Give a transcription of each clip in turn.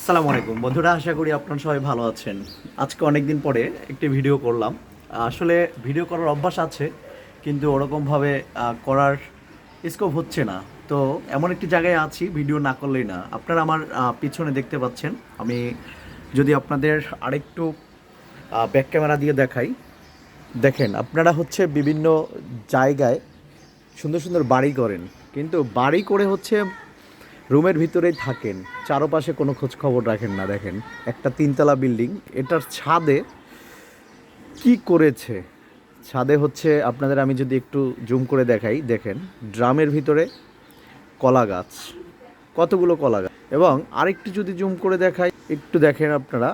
আসসালামু আলাইকুম বন্ধুরা, আশা করি আপনারা সবাই ভালো আছেন। আজকে অনেক দিন পরে একটি ভিডিও করলাম। আসলে ভিডিও করার অভ্যাস আছে, কিন্তু ওরকমভাবে করার স্কোপ হচ্ছে না। তো এমন একটি জায়গায় আছি, ভিডিও না করলেই না। আপনারা আমার পিছনে দেখতে পাচ্ছেন। আমি যদি আপনাদের আরেকটু ব্যাক ক্যামেরা দিয়ে দেখাই, দেখেন আপনারা হচ্ছে বিভিন্ন জায়গায় সুন্দর সুন্দর বাড়ি করেন, কিন্তু বাড়ি করে হচ্ছে রুমের ভিতরেই থাকেন, চারপাশে কোনো খোঁজ খবর রাখেন না। দেখেন একটা তিনতলা বিল্ডিং, এটার ছাদে কি করেছে। ছাদে হচ্ছে আপনাদের আমি যদি একটু জুম করে দেখাই, দেখেন ড্রামের ভিতরে কলা গাছ, কতগুলো কলা গাছ। এবং আরেকটু যদি জুম করে দেখাই, একটু দেখেন আপনারা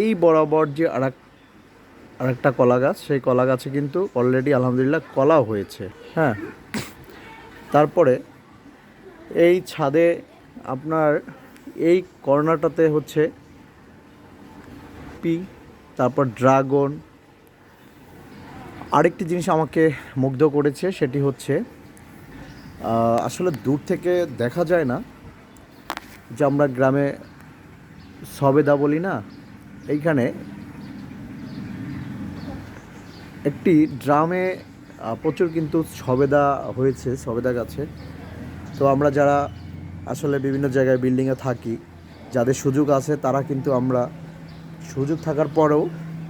এই বরাবর যে আরেকটা কলা গাছ, সেই কলা গাছে কিন্তু অলরেডি আলহামদুলিল্লাহ কলাও হয়েছে। হ্যাঁ, তারপরে এই ছাদে আপনার এই কর্নারটাতে হচ্ছে পি, তারপর ড্রাগন। আরেকটি জিনিস আমাকে মুগ্ধ করেছে, সেটি হচ্ছে আসলে দূর থেকে দেখা যায় না, যে আমরা গ্রামে সবেদা বলি না, এইখানে একটি ড্রামে প্রচুর কিন্তু সবেদা হয়েছে, সবেদা গাছে। তো আমরা যারা আসলে বিভিন্ন জায়গায় বিল্ডিংয়ে থাকি, যাদের সুযোগ আছে, তারা কিন্তু আমরা সুযোগ থাকার পরেও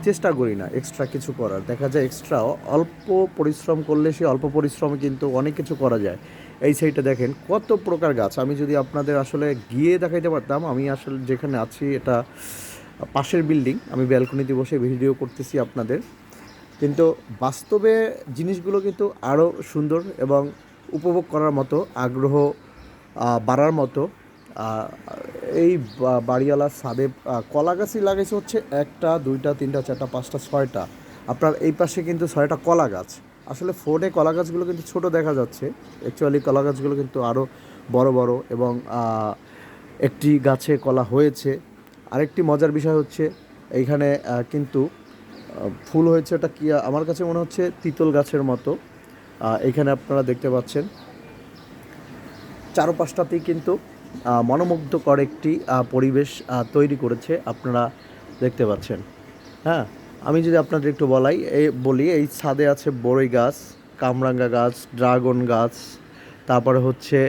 চেষ্টা করি না এক্সট্রা কিছু করার। দেখা যায় এক্সট্রা অল্প পরিশ্রম করলে সে অল্প পরিশ্রমে কিন্তু অনেক কিছু করা যায়। এই সাইডে দেখেন কত প্রকার গাছ। আমি যদি আপনাদের আসলে গিয়ে দেখাইতে পারতাম। আমি আসলে যেখানে আছি এটা পাশের বিল্ডিং, আমি ব্যালকনিতে বসে ভিডিও করতেছি আপনাদের, কিন্তু বাস্তবে জিনিসগুলো কিন্তু আরও সুন্দর এবং উপভোগ করার মতো, আগ্রহ বাড়ার মতো। এই বাড়িওয়ালার ছাদে কলা গাছই লাগাইছে হচ্ছে একটা, দুইটা, তিনটা, চারটা, পাঁচটা, ছয়টা। আপনার এই পাশে কিন্তু ছয়টা কলা গাছ। আসলে ফোনে কলা গাছগুলো কিন্তু ছোট দেখা যাচ্ছে, অ্যাকচুয়ালি কলা গাছগুলো কিন্তু আরও বড় বড়, এবং একটি গাছে কলা হয়েছে। আরেকটি মজার বিষয় হচ্ছে এইখানে কিন্তু ফুল হয়েছে, ওটা কি আমার কাছে মনে হচ্ছে তিতল গাছের মতো। এখানে আপনারা দেখতে পাচ্ছেন চারপাশটাতেই কিন্তু মনোমুগ্ধকর একটি পরিবেশ তৈরি করেছে, আপনারা দেখতে পাচ্ছেন। হ্যাঁ, আমি যদি আপনাদের একটু বলি, এই ছাদে আছে বড়ই গাছ, কামরাঙ্গা গাছ, ড্রাগন গাছ, তারপরে হচ্ছে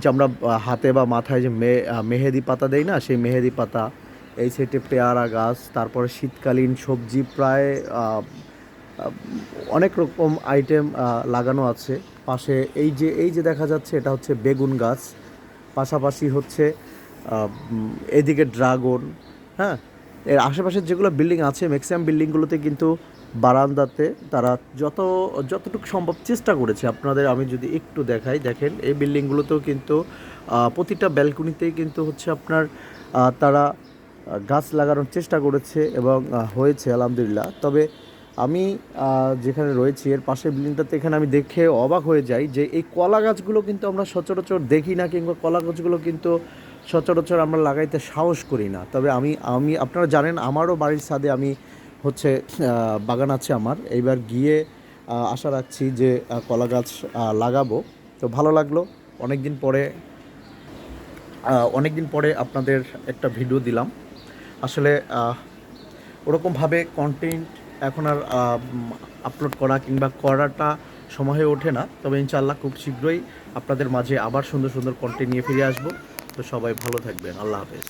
যে আমরা হাতে বা মাথায় যে মেহেদি পাতা দেই না, সেই মেহেদি পাতা। এই সাইডে পেয়ারা গাছ, তারপরে শীতকালীন সবজি প্রায় অনেক রকম আইটেম লাগানো আছে। পাশে এই যে দেখা যাচ্ছে, এটা হচ্ছে বেগুন গাছ। পাশাপাশি হচ্ছে এদিকে ড্রাগন। হ্যাঁ, এর আশেপাশে যেগুলো বিল্ডিং আছে, ম্যাক্সিমাম বিল্ডিংগুলোতে কিন্তু বারান্দাতে তারা যতটুকু সম্ভব চেষ্টা করেছে। আপনাদের আমি যদি একটু দেখাই, দেখেন এই বিল্ডিংগুলোতেও কিন্তু প্রতিটা ব্যালকনিতেই কিন্তু হচ্ছে আপনার তারা গাছ লাগানোর চেষ্টা করেছে, এবং হয়েছে আলহামদুলিল্লাহ। তবে আমি যেখানে রয়েছি এর পাশের বিল্ডিংটাতে, এখানে আমি দেখে অবাক হয়ে যাই যে এই কলা গাছগুলো কিন্তু আমরা সচরাচর দেখি না, কিংবা কলা গাছগুলো কিন্তু সচরাচর আমরা লাগাইতে সাহস করি না। তবে আমি আমি আপনারা জানেন আমারও বাড়ির ছাদে আমি হচ্ছে বাগান আছে আমার। এইবার গিয়ে আশা রাখছি যে কলা গাছ লাগাবো। তো ভালো লাগলো, অনেক দিন পরে আপনাদের একটা ভিডিও দিলাম। আসলে ওরকমভাবে কন্টেন্ট এখন আর আপলোড করা কিংবা করাটা সময় হয়ে ওঠে না। তবে ইনশাআল্লাহ খুব শীঘ্রই আপনাদের মাঝে আবার সুন্দর সুন্দর কন্টেন্ট নিয়ে ফিরে আসবো। তো সবাই ভালো থাকবেন, আল্লাহ হাফেজ।